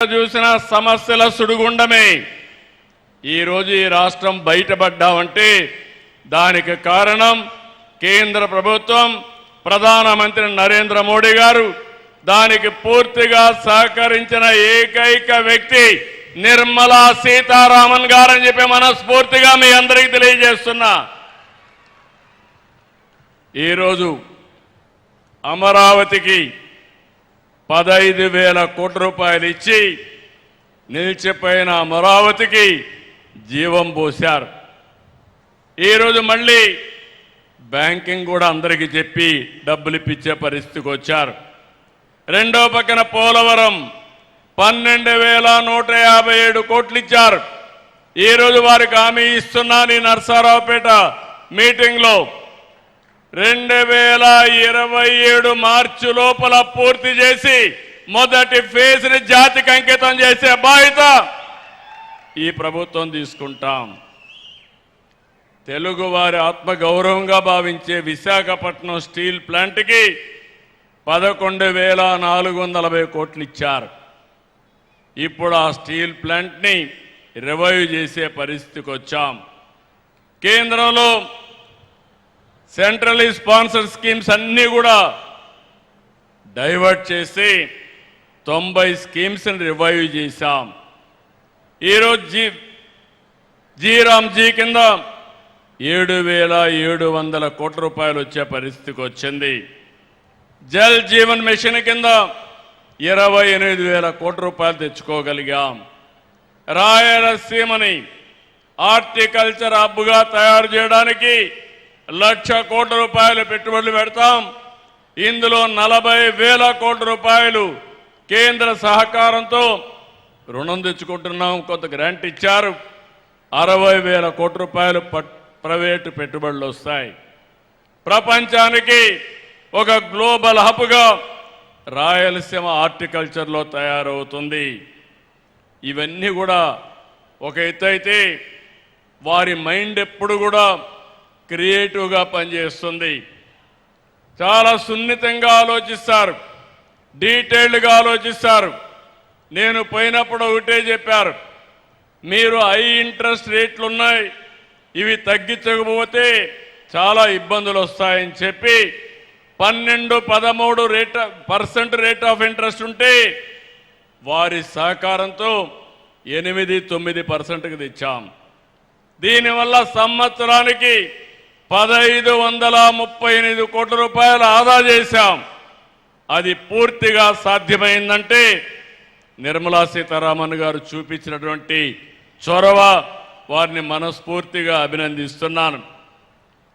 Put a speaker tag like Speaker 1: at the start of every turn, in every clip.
Speaker 1: చూసిన సమస్యల సుడిగుండమే ఈరోజు ఈ రాష్ట్రం బయటపడ్డామంటే దానికి కారణం కేంద్ర ప్రభుత్వం, ప్రధానమంత్రి నరేంద్ర మోడీ గారు. దానికి పూర్తిగా సహకరించిన ఏకైక వ్యక్తి నిర్మలా సీతారామన్ గారని చెప్పి మనస్ఫూర్తిగా మీ అందరికీ తెలియజేస్తున్నా. ఈరోజు అమరావతికి 15,000 కోట్ల రూపాయలు ఇచ్చి నిలిచిపోయిన అమరావతికి జీవం పోశారు. ఈరోజు మళ్ళీ బ్యాంకింగ్ కూడా అందరికీ చెప్పి డబ్బులు ఇప్పించే పరిస్థితికి వచ్చారు. రెండో పక్కన పోలవరం 12,157 కోట్లు ఇచ్చారు. ఈరోజు వారికి హామీ ఇస్తున్నాను ఈ నర్సారావుపేట మీటింగ్లో 2027 మార్చి లోపల పూర్తి చేసి మొదటి ఫేజ్ని జాతికి అంకితం చేసే బాధ్యత ఈ ప్రభుత్వం తీసుకుంటాం. తెలుగువారి ఆత్మగౌరవంగా భావించే విశాఖపట్నం స్టీల్ ప్లాంట్కి 11,440 కోట్లు ఇచ్చారు. ఇప్పుడు ఆ స్టీల్ ప్లాంట్ని రివైవ్ చేసే పరిస్థితికి వచ్చాం. కేంద్రంలో సెంట్రల్లీ స్పాన్సర్ స్కీమ్స్ అన్నీ కూడా డైవర్ట్ చేసి 90 స్కీమ్స్ని రివైవ్ చేశాం. ఈరోజు జీరామ్జీ కింద 7,700 కోట్ల రూపాయలు వచ్చే పరిస్థితికి వచ్చింది. జల్ జీవన్ మిషన్ కింద 28,000 కోట్ల రూపాయలు తెచ్చుకోగలిగాం. రాయలసీమని హార్టికల్చర్ హబ్గా తయారు చేయడానికి 1,00,000 కోట్ల రూపాయలు పెట్టుబడులు పెడతాం. ఇందులో 40,000 కోట్ల రూపాయలు కేంద్ర సహకారంతో రుణం తెచ్చుకుంటున్నాం. కొంత గ్రాంట్ ఇచ్చారు. 60,000 కోట్ల రూపాయలు ప్రైవేటు పెట్టుబడులు వస్తాయి. ప్రపంచానికి ఒక గ్లోబల్ హబ్గా రాయలసీమ హార్టికల్చర్లో తయారవుతుంది. ఇవన్నీ కూడా ఒక ఎత్తు అయితే వారి మైండ్ ఎప్పుడు కూడా క్రియేటివ్గా పనిచేస్తుంది. చాలా సున్నితంగా ఆలోచిస్తారు, డీటెయిల్డ్గా ఆలోచిస్తారు. నేను పోయినప్పుడు ఒకటే చెప్పారు, మీరు హై ఇంట్రెస్ట్ రేట్లు ఉన్నాయి, ఇవి తగ్గించకపోతే చాలా ఇబ్బందులు వస్తాయని చెప్పి 12-13% రేట్ ఆఫ్ ఇంట్రెస్ట్ ఉంటే వారి సహకారంతో 8-9%కి తెచ్చాం. దీనివల్ల సంవత్సరానికి 1,538 కోట్ల రూపాయలు ఆదా చేశాం. అది పూర్తిగా సాధ్యమైందంటే నిర్మలా సీతారామన్ గారు చూపించినటువంటి చొరవ, వారిని మనస్ఫూర్తిగా అభినందిస్తున్నాను.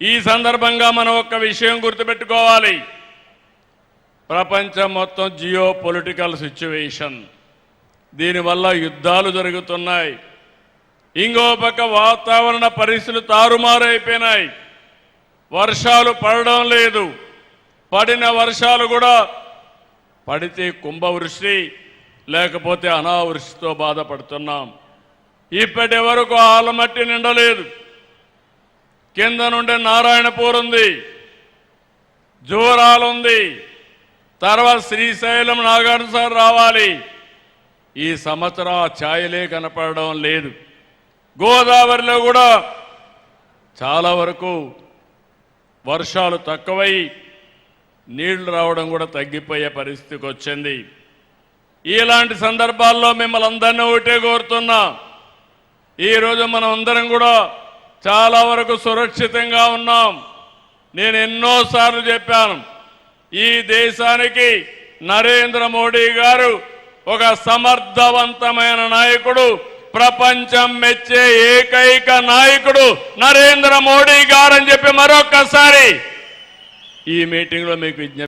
Speaker 1: ఈ సందర్భంగా మనం ఒక విషయం గుర్తుపెట్టుకోవాలి. ప్రపంచం మొత్తం జియో పొలిటికల్ సిచ్యువేషన్, దీనివల్ల యుద్ధాలు జరుగుతున్నాయి. ఇంకో పక్క వాతావరణ పరిస్థితులు తారుమారైపోయినాయి. వర్షాలు పడడం లేదు. పడిన వర్షాలు కూడా పడితే కుంభవృష్టి, లేకపోతే అనావృష్టితో బాధపడుతున్నాం. ఇప్పటి వరకు ఆలమట్టి నిండలేదు. కింద నుండి నారాయణపూర్ ఉంది, జోరాలు ఉంది, తర్వాత శ్రీశైలం నాగార్జున రావాలి. ఈ సంవత్సరం ఆ ఛాయలే కనపడడం లేదు. గోదావరిలో కూడా చాలా వరకు వర్షాలు తక్కువై నీళ్లు రావడం కూడా తగ్గిపోయే పరిస్థితికి వచ్చింది. ఇలాంటి సందర్భాల్లో మిమ్మల్ని అందరినీ ఒకటే కోరుతున్నా, ఈరోజు మనం అందరం కూడా చాలా వరకు సురక్షితంగా ఉన్నాం. నేను ఎన్నోసార్లు చెప్పాను, ఈ దేశానికి నరేంద్ర మోడీ గారు ఒక సమర్థవంతమైన నాయకుడు, ప్రపంచం మెచ్చే ఏకైక నాయకుడు నరేంద్ర మోడీ గారు అని చెప్పి మరొక్కసారి ఈ మీటింగ్లో మీకు విజ్ఞప్తి